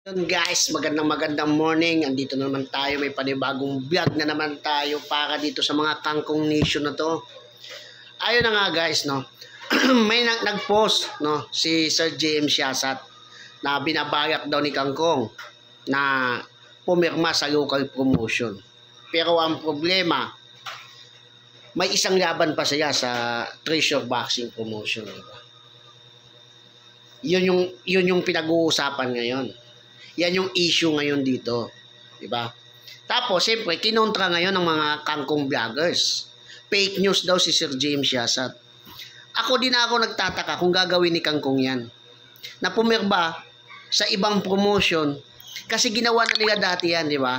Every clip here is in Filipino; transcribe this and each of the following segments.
Yun guys, magandang morning. Andito na naman tayo, may panibagong vlog na naman tayo para dito sa mga kangkong nation na to. Ayun na nga guys, no. May nag-post, no, si Sir JM Siasat na binabayak daw ni Kangkong na pumirma sa local promotion. Pero ang problema, may isang laban pa siya sa Treasure Boxing promotion, diba? Yun yung pinag-uusapan ngayon. Yan yung issue ngayon dito, di ba? Tapos, siyempre, kinontra ngayon ng mga kangkong vloggers. Fake news daw si Sir James Siasat. Ako din ako nagtataka kung gagawin ni Kangkong yan. Na pumirba sa ibang promotion kasi ginawa na nila dati yan, di ba?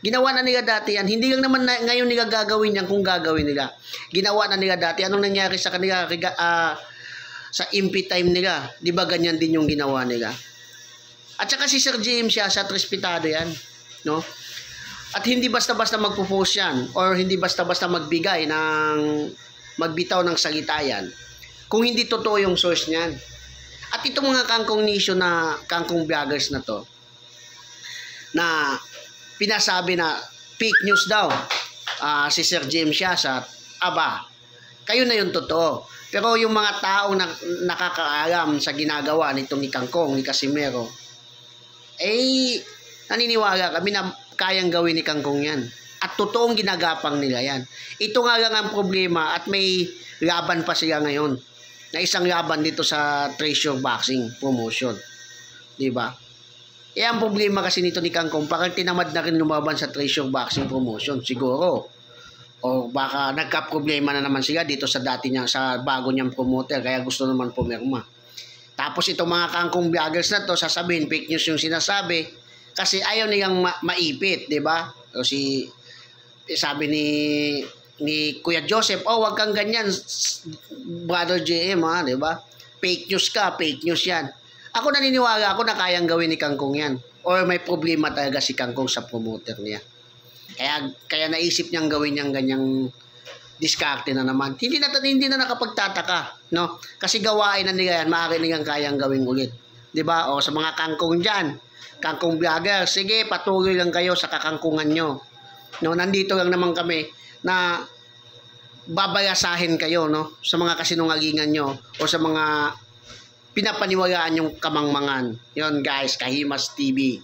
Ginawa na nila dati yan. Hindi lang naman ngayon nila gagawin yan kung gagawin nila. Ginawa na nila dati. Anong nangyari sa kanila sa MP time nila? Di ba ganyan din yung ginawa nila? At saka si Sir James Siasat, respetado yan, no? At hindi basta-basta magpo-post yan or hindi basta-basta magbigay magbitaw ng salita yan kung hindi totoo yung source niyan. At itong mga kangkong nation na kangkong vloggers na to na pinasabi na fake news daw si Sir James Siasat, aba, kayo na yung totoo. Pero yung mga taong nakakaalam sa ginagawa nitong ni Kangkong, ni Casimero, naniniwala kami na kayang gawin ni Kangkong yan. At totoong ginagapang nila yan. Ito nga lang ang problema at may laban pa sila ngayon. Na isang laban dito sa Treasure Boxing promotion. Diba? Ang problema kasi nito ni Kangkong, parang tinamad na rin lumaban sa Treasure Boxing promotion. Siguro. O baka nagka-problema na naman sila dito sa bago niyang promoter. Kaya gusto naman pumirma. Tapos itong mga kangkong vloggers na to, sasabihin fake news yung sinasabi kasi ayaw nilang maipit, di ba? O sabi ni Kuya Joseph, wag kang ganyan, Brother JM, ha, di ba? Fake news ka, fake news yan. Ako naniniwala ako na kayang gawin ni Kangkong yan. Or may problema talaga si Kangkong sa promoter niya. Kaya naisip niyang gawin niyang ganyang diskarte na naman. Hindi na nakapagtataka, no? Kasi gawain na nila yan, maaari nilang kayang gawin ulit. 'Di ba? O sa mga kangkong diyan, kangkong vlogger, sige, patuloy lang kayo sa kakangkungan nyo. No, nandito lang naman kami na babayasahin kayo, no, sa mga kasinungalingan nyo o sa mga pinapaniwalaan yung kamangmangan. Yon guys, Kahimas TV.